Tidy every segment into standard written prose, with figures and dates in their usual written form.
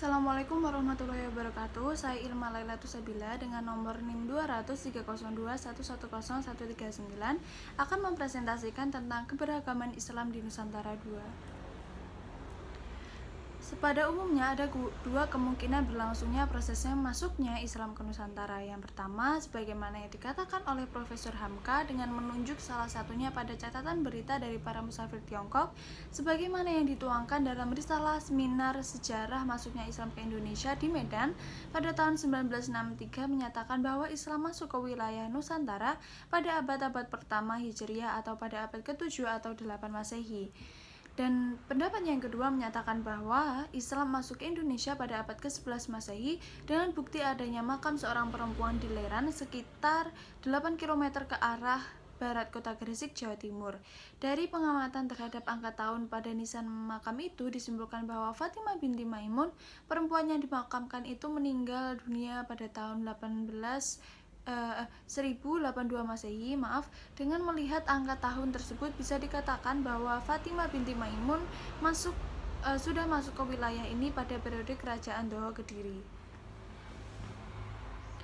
Assalamualaikum warahmatullahi wabarakatuh. Saya Ilma Lailatul Sabila dengan nomor NIM 2003021101399 akan mempresentasikan tentang keberagaman Islam di Nusantara 2. Pada umumnya ada dua kemungkinan berlangsungnya prosesnya masuknya Islam ke Nusantara. Yang pertama, sebagaimana yang dikatakan oleh Profesor Hamka dengan menunjuk salah satunya pada catatan berita dari para musafir Tiongkok, sebagaimana yang dituangkan dalam risalah seminar sejarah masuknya Islam ke Indonesia di Medan pada tahun 1963 menyatakan bahwa Islam masuk ke wilayah Nusantara pada abad-abad pertama Hijriah atau pada abad ke-7 atau 8 Masehi. Dan pendapat yang kedua menyatakan bahwa Islam masuk ke Indonesia pada abad ke-11 Masehi dengan bukti adanya makam seorang perempuan di Leran sekitar 8 km ke arah barat kota Gresik, Jawa Timur. Dari pengamatan terhadap angka tahun pada nisan makam itu disimpulkan bahwa Fatimah binti Maimun, perempuan yang dimakamkan itu meninggal dunia pada tahun 1082 Masehi. Dengan melihat angka tahun tersebut bisa dikatakan bahwa Fatimah binti Maimun sudah masuk ke wilayah ini pada periode kerajaan Doho Kediri.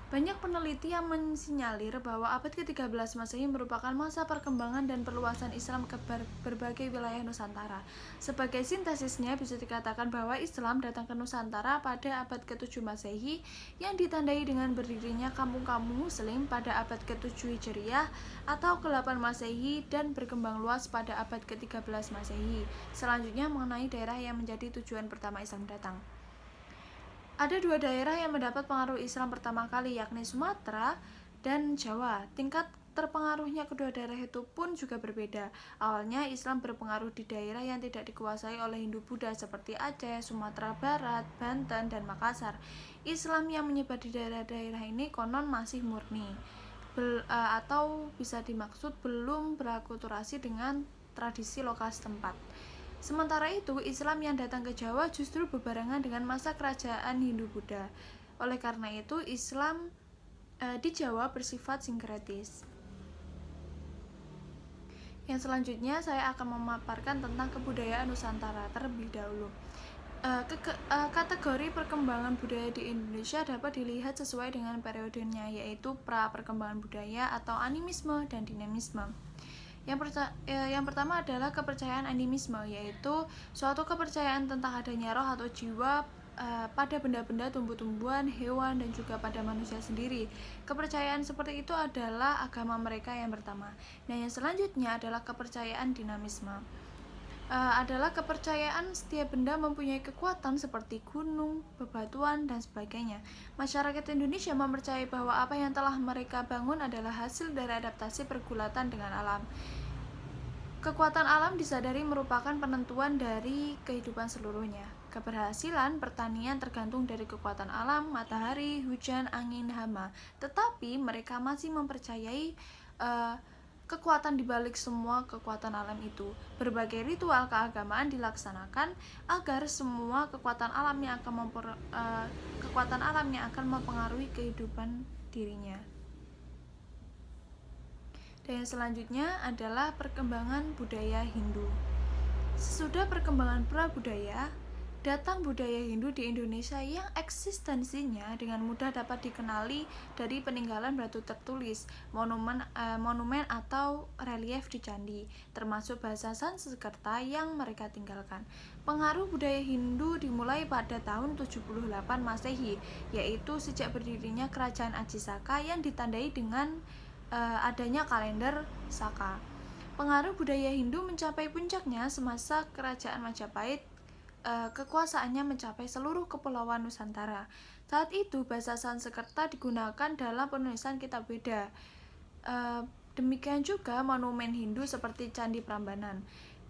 Banyak peneliti yang mensinyalir bahwa abad ke-13 Masehi merupakan masa perkembangan dan perluasan Islam ke berbagai wilayah Nusantara. Sebagai sintesisnya bisa dikatakan bahwa Islam datang ke Nusantara pada abad ke-7 Masehi yang ditandai dengan berdirinya kampung-kampung Muslim pada abad ke-7 Hijriah atau ke-8 Masehi dan berkembang luas pada abad ke-13 Masehi. Selanjutnya mengenai daerah yang menjadi tujuan pertama Islam datang. Ada dua daerah yang mendapat pengaruh Islam pertama kali, yakni Sumatera dan Jawa. Tingkat terpengaruhnya kedua daerah itu pun juga berbeda. Awalnya Islam berpengaruh di daerah yang tidak dikuasai oleh Hindu-Buddha seperti Aceh, Sumatera Barat, Banten, dan Makassar. Islam yang menyebar di daerah-daerah ini konon masih murni, atau bisa dimaksud belum berakulturasi dengan tradisi lokal setempat. Sementara itu, Islam yang datang ke Jawa justru berbarengan dengan masa kerajaan Hindu-Buddha. Oleh karena itu, Islam di Jawa bersifat sinkretis. Yang selanjutnya, saya akan memaparkan tentang kebudayaan Nusantara terlebih dahulu. Kategori perkembangan budaya di Indonesia dapat dilihat sesuai dengan periodenya, yaitu pra-perkembangan budaya atau animisme dan dinamisme. Yang pertama adalah kepercayaan animisme, yaitu suatu kepercayaan tentang adanya roh atau jiwa pada benda-benda, tumbuh-tumbuhan, hewan, dan juga pada manusia sendiri. Kepercayaan seperti itu adalah agama mereka yang pertama. Nah, yang selanjutnya adalah kepercayaan dinamisme. Adalah kepercayaan setiap benda mempunyai kekuatan seperti gunung, bebatuan, dan sebagainya. Masyarakat Indonesia mempercayai bahwa apa yang telah mereka bangun adalah hasil dari adaptasi pergulatan dengan alam. Kekuatan alam disadari merupakan penentuan dari kehidupan seluruhnya. Keberhasilan pertanian tergantung dari kekuatan alam, matahari, hujan, angin, hama. Tetapi mereka masih mempercayai kekuatan dibalik semua kekuatan alam itu. Berbagai ritual keagamaan dilaksanakan agar semua kekuatan alam yang akan mempengaruhi kehidupan dirinya. Dan yang selanjutnya adalah perkembangan budaya Hindu. Sesudah perkembangan pra-budaya, datang budaya Hindu di Indonesia yang eksistensinya dengan mudah dapat dikenali dari peninggalan batu tertulis, monumen atau relief di candi, termasuk bahasa Sanskerta yang mereka tinggalkan. Pengaruh budaya Hindu dimulai pada tahun 78 Masehi, yaitu sejak berdirinya kerajaan Ajisaka yang ditandai dengan adanya kalender Saka. Pengaruh budaya Hindu mencapai puncaknya semasa kerajaan Majapahit. Kekuasaannya mencapai seluruh kepulauan Nusantara. Saat itu bahasa Sanskerta digunakan dalam penulisan kitab Weda. Demikian juga monumen Hindu seperti Candi Prambanan.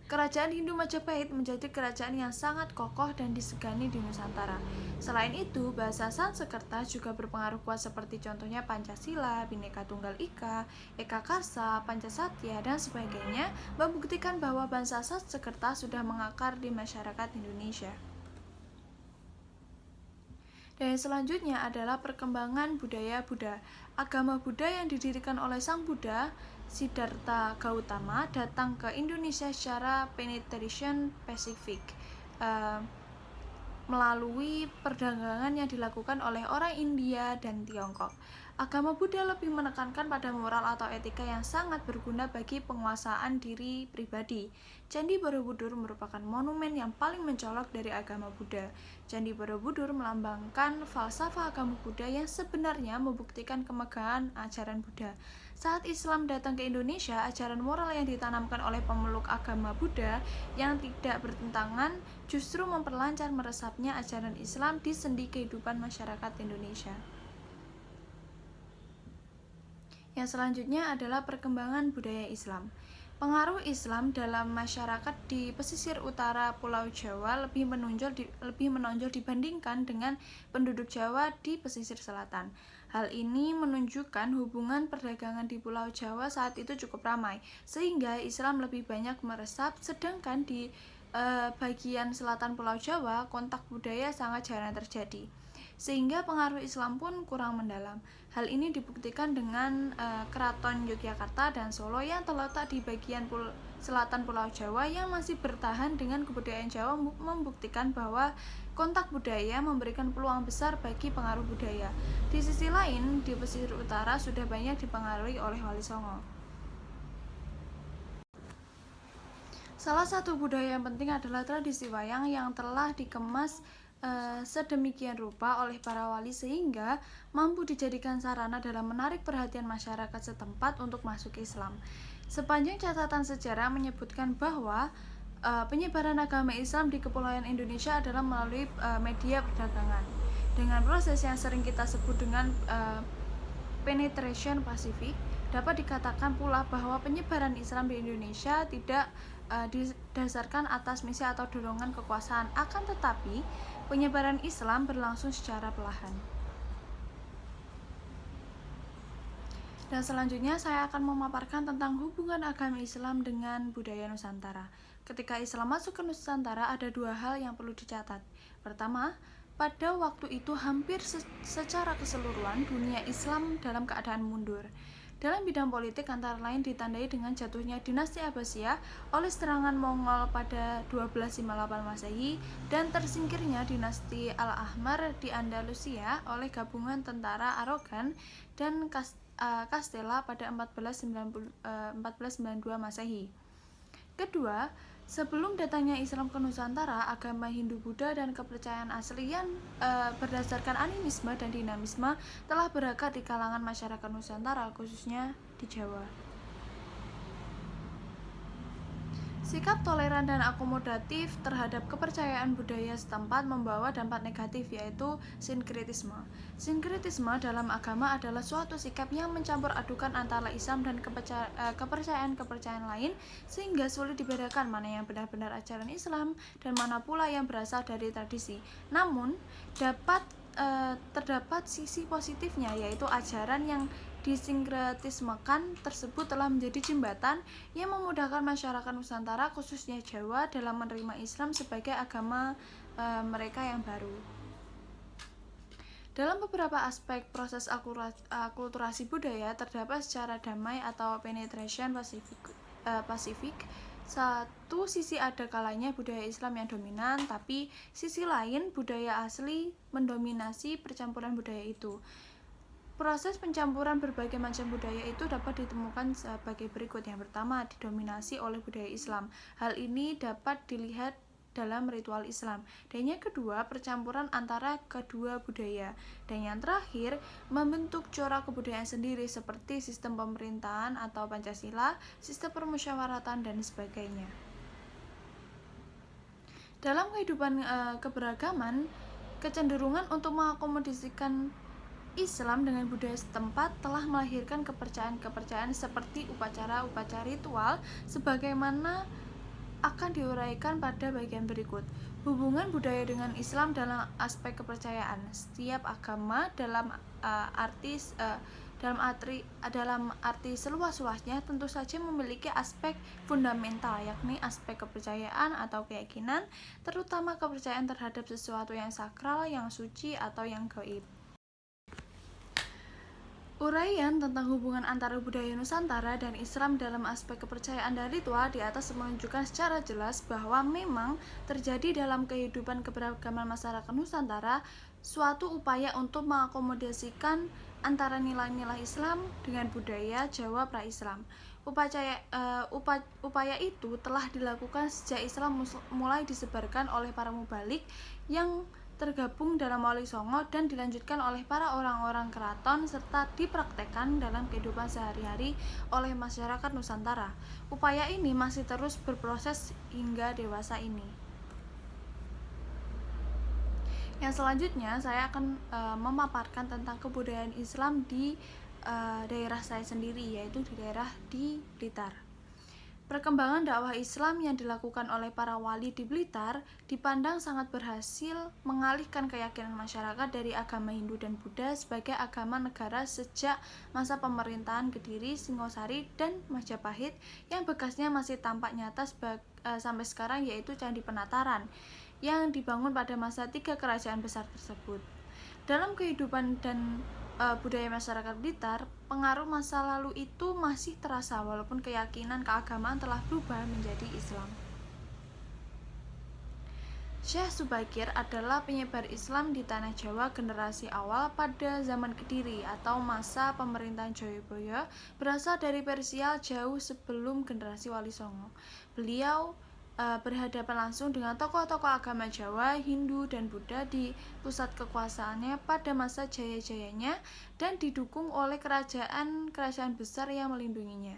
Kerajaan Hindu Majapahit menjadi kerajaan yang sangat kokoh dan disegani di Nusantara. Selain itu, bahasa Sanskerta juga berpengaruh kuat seperti contohnya Pancasila, Bhinneka Tunggal Ika, Eka Karsa, Pancasatya, dan sebagainya, membuktikan bahwa bahasa Sanskerta sudah mengakar di masyarakat Indonesia. Dan selanjutnya adalah perkembangan budaya Buddha. Agama Buddha yang didirikan oleh Sang Buddha, Siddhartha Gautama, datang ke Indonesia secara penetration Pacific. melalui perdagangan yang dilakukan oleh orang India dan Tiongkok. Agama Buddha lebih menekankan pada moral atau etika yang sangat berguna bagi penguasaan diri pribadi. Candi Borobudur merupakan monumen yang paling mencolok dari agama Buddha. Candi Borobudur melambangkan falsafah agama Buddha yang sebenarnya membuktikan kemegahan ajaran Buddha. Saat Islam datang ke Indonesia, ajaran moral yang ditanamkan oleh pemeluk agama Buddha yang tidak bertentangan justru memperlancar meresapnya ajaran Islam di sendi kehidupan masyarakat Indonesia. Yang selanjutnya adalah perkembangan budaya Islam. Pengaruh Islam dalam masyarakat di pesisir utara Pulau Jawa lebih menonjol dibandingkan dengan penduduk Jawa di pesisir selatan. Hal ini menunjukkan hubungan perdagangan di Pulau Jawa saat itu cukup ramai, sehingga Islam lebih banyak meresap, sedangkan di bagian selatan Pulau Jawa kontak budaya sangat jarang terjadi, sehingga pengaruh Islam pun kurang mendalam. Hal ini dibuktikan dengan Keraton Yogyakarta dan Solo yang terletak di bagian selatan Pulau Jawa yang masih bertahan dengan kebudayaan Jawa, membuktikan bahwa kontak budaya memberikan peluang besar bagi pengaruh budaya. Di sisi lain, di pesisir utara sudah banyak dipengaruhi oleh Wali Songo. Salah satu budaya yang penting adalah tradisi wayang yang telah dikemas sedemikian rupa oleh para wali sehingga mampu dijadikan sarana dalam menarik perhatian masyarakat setempat untuk masuk Islam. Sepanjang catatan sejarah menyebutkan bahwa penyebaran agama Islam di Kepulauan Indonesia adalah melalui media perdagangan. Dengan proses yang sering kita sebut dengan penetration Pasifik, dapat dikatakan pula bahwa penyebaran Islam di Indonesia tidak didasarkan atas misi atau dorongan kekuasaan, akan tetapi penyebaran Islam berlangsung secara perlahan. Dan selanjutnya saya akan memaparkan tentang hubungan agama Islam dengan budaya Nusantara. Ketika Islam masuk ke Nusantara, ada dua hal yang perlu dicatat. Pertama, pada waktu itu hampir secara keseluruhan dunia Islam dalam keadaan mundur. Dalam bidang politik antara lain ditandai dengan jatuhnya dinasti Abbasiyah oleh serangan Mongol pada 1258 Masehi dan tersingkirnya dinasti Al-Ahmar di Andalusia oleh gabungan tentara Aragon dan Castella pada 1492 Masehi. Kedua, sebelum datangnya Islam ke Nusantara, agama Hindu-Buddha dan kepercayaan asli yang berdasarkan animisme dan dinamisme telah berakar di kalangan masyarakat Nusantara, khususnya di Jawa. Sikap toleran dan akomodatif terhadap kepercayaan budaya setempat membawa dampak negatif, yaitu sinkretisme. Sinkretisme dalam agama adalah suatu sikap yang mencampur adukan antara Islam dan kepercayaan-kepercayaan lain, sehingga sulit dibedakan mana yang benar-benar ajaran Islam dan mana pula yang berasal dari tradisi. Namun, terdapat sisi positifnya, yaitu ajaran yang disinkretismekan tersebut telah menjadi jembatan yang memudahkan masyarakat Nusantara, khususnya Jawa, dalam menerima Islam sebagai agama mereka yang baru. Dalam beberapa aspek proses akulturasi budaya terdapat secara damai atau penetration Pasifik. Satu sisi ada kalanya budaya Islam yang dominan, tapi sisi lain budaya asli mendominasi percampuran budaya itu. Proses pencampuran berbagai macam budaya itu dapat ditemukan sebagai berikut. Yang pertama, didominasi oleh budaya Islam. Hal ini dapat dilihat dalam ritual Islam. Dan yang kedua, percampuran antara kedua budaya. Dan yang terakhir, membentuk corak kebudayaan sendiri seperti sistem pemerintahan atau Pancasila, sistem permusyawaratan, dan sebagainya. Dalam kehidupan keberagaman, kecenderungan untuk mengakomodasikan Islam dengan budaya setempat telah melahirkan kepercayaan-kepercayaan seperti upacara-upacara ritual sebagaimana akan diuraikan pada bagian berikut. Hubungan budaya dengan Islam dalam aspek kepercayaan. Setiap agama dalam arti seluas-luasnya tentu saja memiliki aspek fundamental, yakni aspek kepercayaan atau keyakinan, terutama kepercayaan terhadap sesuatu yang sakral, yang suci, atau yang gaib. Uraian tentang hubungan antara budaya Nusantara dan Islam dalam aspek kepercayaan dan ritual di atas menunjukkan secara jelas bahwa memang terjadi dalam kehidupan keberagaman masyarakat Nusantara suatu upaya untuk mengakomodasikan antara nilai-nilai Islam dengan budaya Jawa pra-Islam. Upaya itu telah dilakukan sejak Islam mulai disebarkan oleh para mubalik yang tergabung dalam Wali Songo dan dilanjutkan oleh para orang-orang keraton serta dipraktekkan dalam kehidupan sehari-hari oleh masyarakat Nusantara. Upaya ini masih terus berproses hingga dewasa ini. Yang selanjutnya saya akan memaparkan tentang kebudayaan Islam di daerah saya sendiri, yaitu di daerah di Blitar. Perkembangan dakwah Islam yang dilakukan oleh para wali di Blitar dipandang sangat berhasil mengalihkan keyakinan masyarakat dari agama Hindu dan Buddha sebagai agama negara sejak masa pemerintahan Kediri, Singosari, dan Majapahit yang bekasnya masih tampak nyata sampai sekarang, yaitu Candi Penataran yang dibangun pada masa 3 kerajaan besar tersebut. Dalam kehidupan dan budaya masyarakat Blitar, pengaruh masa lalu itu masih terasa walaupun keyakinan keagamaan telah berubah menjadi Islam. Syekh Subagir adalah penyebar Islam di tanah Jawa generasi awal pada zaman Kediri atau masa pemerintahan Jayabaya, berasal dari Persia jauh sebelum generasi Wali Songo. Beliau berhadapan langsung dengan tokoh-tokoh agama Jawa, Hindu, dan Buddha di pusat kekuasaannya pada masa jaya-jayanya dan didukung oleh kerajaan-kerajaan besar yang melindunginya.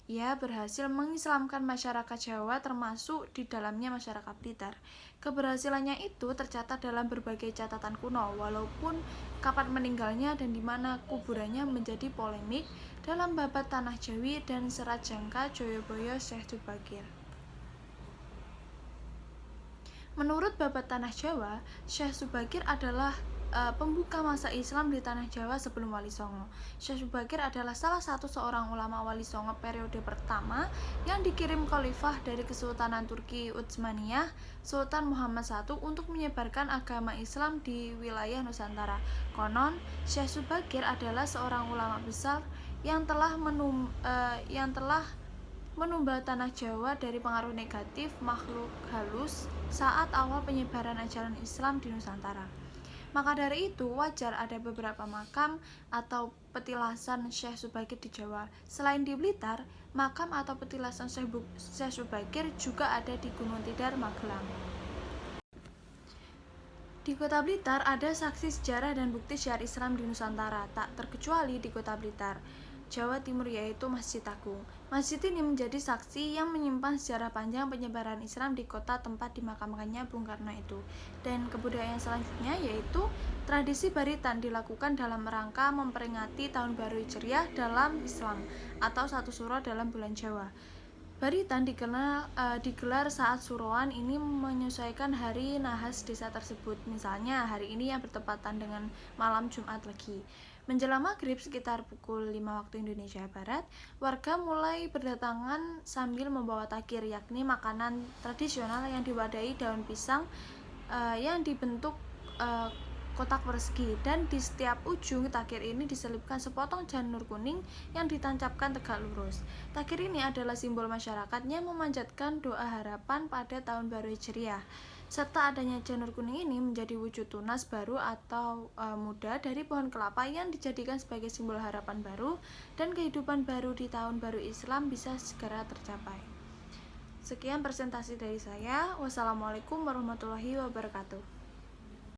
Ia berhasil mengislamkan masyarakat Jawa termasuk di dalamnya masyarakat Blitar. Keberhasilannya itu tercatat dalam berbagai catatan kuno, walaupun kapan meninggalnya dan di mana kuburannya menjadi polemik dalam babat Tanah Jawi dan Serat Jangka Jayabaya Syekh Subagir. Menurut babat Tanah Jawa, Syekh Subagir adalah pembuka masa Islam di Tanah Jawa sebelum Wali Songo. Syekh Subagir adalah salah satu seorang ulama Wali Songo periode pertama yang dikirim khalifah dari Kesultanan Turki Utsmaniyah, Sultan Muhammad I, untuk menyebarkan agama Islam di wilayah Nusantara. Konon, Syekh Subagir adalah seorang ulama besar yang telah menumbuh tanah Jawa dari pengaruh negatif makhluk halus saat awal penyebaran ajaran Islam di Nusantara. Maka dari itu wajar ada beberapa makam atau petilasan Syekh Subagir di Jawa. Selain di Blitar, makam atau petilasan Syekh Subagir juga ada di Gunung Tidar, Magelang. Di Kota Blitar ada saksi sejarah dan bukti syiar Islam di Nusantara, tak terkecuali di Kota Blitar, Jawa Timur, yaitu Masjid Agung. Masjid ini menjadi saksi yang menyimpan sejarah panjang penyebaran Islam di kota tempat dimakamkannya Bung Karno itu. Dan kebudayaan selanjutnya yaitu tradisi baritan dilakukan dalam rangka memperingati Tahun Baru Hijriah dalam Islam atau 1 Suro dalam bulan Jawa. Baritan digelar saat suroan ini menyesuaikan hari nahas desa tersebut. Misalnya hari ini yang bertepatan dengan malam Jumat Legi. Menjelang maghrib sekitar pukul 5 waktu Indonesia Barat, warga mulai berdatangan sambil membawa takir, yakni makanan tradisional yang diwadahi daun pisang yang dibentuk kotak persegi, dan di setiap ujung takir ini diselipkan sepotong janur kuning yang ditancapkan tegak lurus. Takir ini adalah simbol masyarakatnya memanjatkan doa harapan pada Tahun Baru Hijriah. Serta adanya janur kuning ini menjadi wujud tunas baru atau muda dari pohon kelapa yang dijadikan sebagai simbol harapan baru dan kehidupan baru di Tahun Baru Islam bisa segera tercapai. Sekian presentasi dari saya. Wassalamualaikum warahmatullahi wabarakatuh.